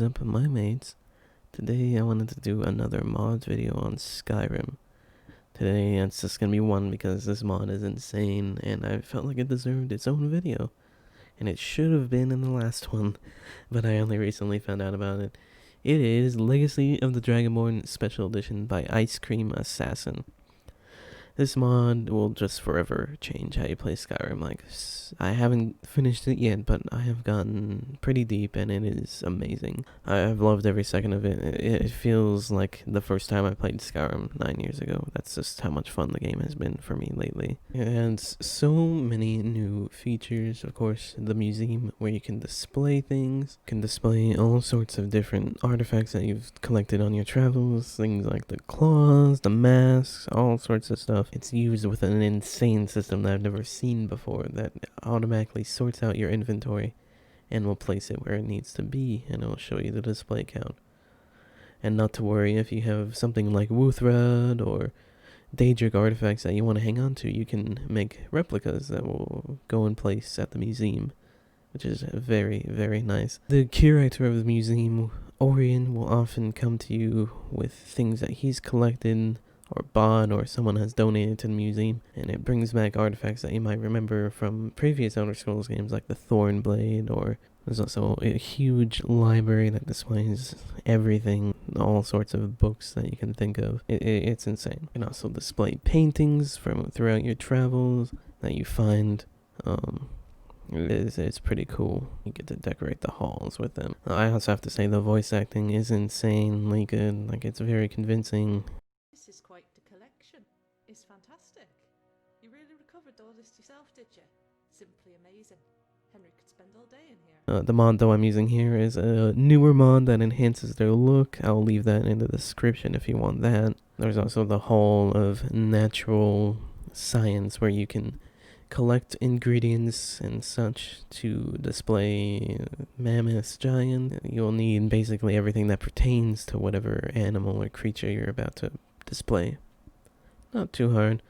is up, my mates? Today I wanted to do another mod video on Skyrim. Today it's just gonna be one because this mod is insane and I felt like it deserved its own video. And it should have been in the last one, but I only recently found out about it. It is Legacy of the Dragonborn Special Edition by Ice Cream Assassin. This mod will just forever change how you play Skyrim. I haven't finished it yet, but I have gotten pretty deep and it is amazing. I've loved every second of it. It feels like the first time I played Skyrim 9 years ago. That's just how much fun the game has been for me lately. It has so many new features. Of course, the museum where you can display things. You can display all sorts of different artifacts that you've collected on your travels. Things like the claws, the masks, all sorts of stuff. It's used with an insane system that I've never seen before that automatically sorts out your inventory and will place it where it needs to be, and it'll show you the display count. And not to worry, if you have something like Wuthrad or Daedric artifacts that you want to hang on to, you can make replicas that will go in place at the museum, which is very, very nice. The curator of the museum, Orion, will often come to you with things that he's collected or bought or someone has donated to the museum, and it brings back artifacts that you might remember from previous Elder Scrolls games like the Thorn Blade, or there's also a huge library that displays everything, all sorts of books that you can think of. It's insane. You can also display paintings from throughout your travels that you find. It's pretty cool. You get to decorate the halls with them. I also have to say the voice acting is insanely good. Like, it's very convincing. This is quite the collection. It's fantastic. You really recovered all this yourself, did you? Simply amazing. Henry could spend all day in here. The mod though I'm using here is a newer mod that enhances their look. I'll leave that in the description if you want that. There's also the Hall of Natural Science where you can collect ingredients and such to display mammoths, giant. You'll need basically everything that pertains to whatever animal or creature you're about to display. Not too hard.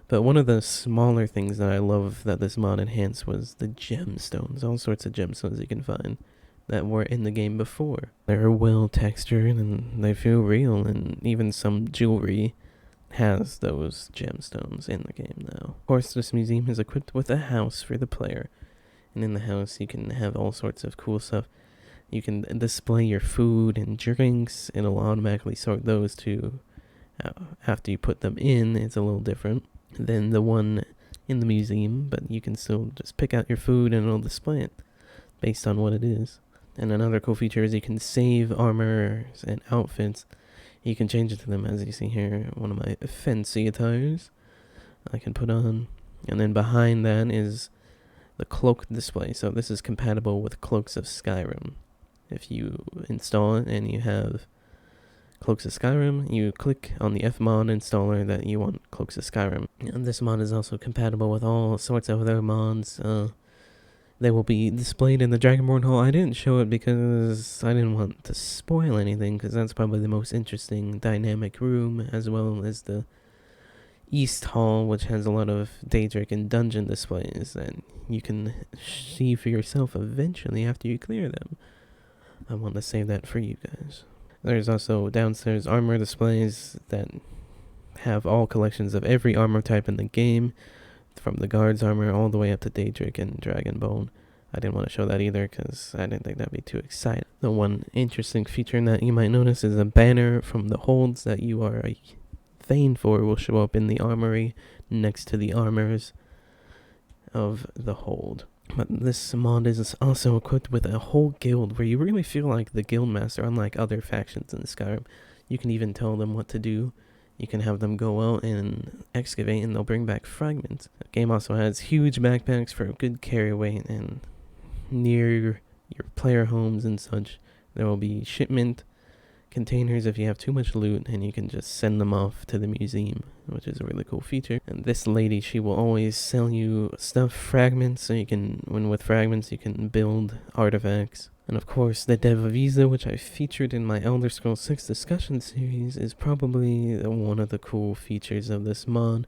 But one of the smaller things that I love that this mod enhanced was the gemstones. All sorts of gemstones you can find that were in the game before. They're well textured and they feel real, and even some jewelry has those gemstones in the game now. Of course, this museum is equipped with a house for the player. And in the house you can have all sorts of cool stuff. You can display your food and drinks. It'll automatically sort those to after you put them in. It's a little different than the one in the museum, but you can still just pick out your food and it'll display it based on what it is. And another cool feature is you can save armor and outfits. You can change it to them, as you see here, one of my fancy attires I can put on. And then behind that is the cloak display. So this is compatible with Cloaks of Skyrim. If you install it and you have Cloaks of Skyrim, you click on the Fmod installer that you want Cloaks of Skyrim. And this mod is also compatible with all sorts of other mods. They will be displayed in the Dragonborn Hall. I didn't show it because I didn't want to spoil anything, because that's probably the most interesting dynamic room, as well as the East Hall, which has a lot of Daedric and dungeon displays that you can see for yourself eventually after you clear them. I want to save that for you guys. There's also downstairs armor displays that have all collections of every armor type in the game, from the guard's armor all the way up to Daedric and Dragonbone. I didn't want to show that either because I didn't think that'd be too exciting. The one interesting feature that you might notice is a banner from the holds that you are a Thane for will show up in the armory next to the armors of the hold. But this mod is also equipped with a whole guild where you really feel like the guild master, unlike other factions in Skyrim. You can even tell them what to do. You can have them go out and excavate and they'll bring back fragments. The game also has huge backpacks for a good carry weight, and near your player homes and such, there will be shipment containers if you have too much loot, and you can just send them off to the museum, which is a really cool feature. And this lady, she will always sell you stuff, fragments, so you can, with fragments, you can build artifacts. And of course, the Dev Visa, which I featured in my Elder Scrolls 6 discussion series, is probably one of the cool features of this mod.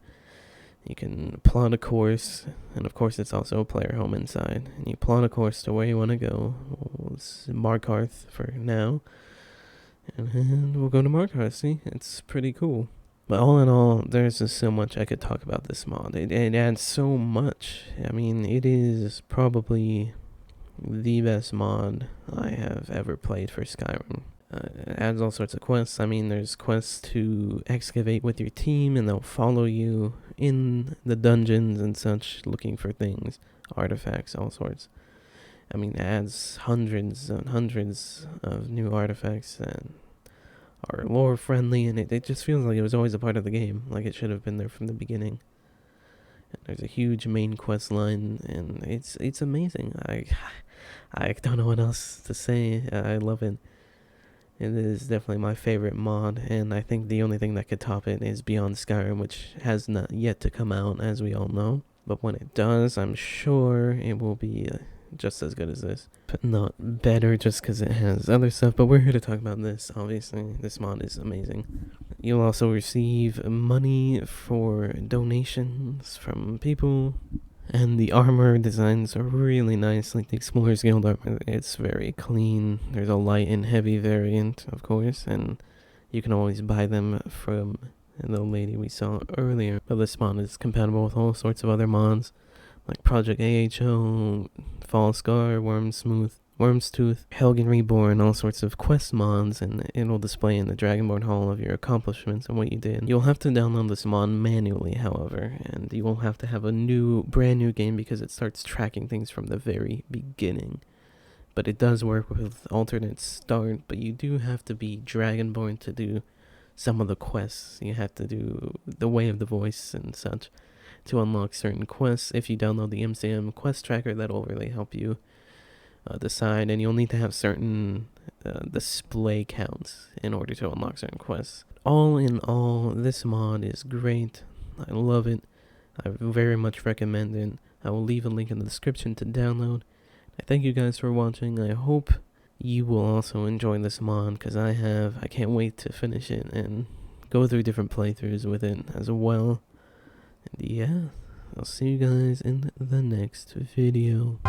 You can plot a course, and of course it's also a player home inside. And you plot a course to where you want to go. It's Markarth for now. And we'll go to Markarth, see? It's pretty cool. But all in all, there's just so much I could talk about this mod. It adds so much. I mean, it is probably the best mod I have ever played for Skyrim. It adds all sorts of quests. I mean, there's quests to excavate with your team, and they'll follow you in the dungeons and such, looking for things, artifacts, all sorts. I mean, it adds hundreds and hundreds of new artifacts and are lore friendly, and it just feels like it was always a part of the game, like it should have been there from the beginning. And there's a huge main quest line, and it's amazing. I don't know what else to say. I love it. It is definitely my favorite mod, and I think the only thing that could top it is Beyond Skyrim, which has not yet to come out, as we all know. But when it does, I'm sure it will be just as good as this. But not better just because it has other stuff, but we're here to talk about this, obviously. This mod is amazing. You'll also receive money for donations from people. And the armor designs are really nice, like the Explorer's Guild armor. It's very clean. There's a light and heavy variant, of course, and you can always buy them from the lady we saw earlier. But this mod is compatible with all sorts of other mods, like Project AHO, Fall Scar, Wormstooth, Helgen Reborn, all sorts of quest mods, and it'll display in the Dragonborn Hall of your accomplishments and what you did. You'll have to download this mod manually, however, and you will have to have a brand new game because it starts tracking things from the very beginning. But it does work with alternate start, but you do have to be Dragonborn to do some of the quests. You have to do the Way of the Voice and such to unlock certain quests. If you download the MCM quest tracker, that'll really help you decide, and you'll need to have certain display counts in order to unlock certain quests. All in all, this mod is great. I love it. I very much recommend it. I will leave a link in the description to download. I thank you guys for watching. I hope you will also enjoy this mod, because I can't wait to finish it and go through different playthroughs with it as well. And yeah, I'll see you guys in the next video.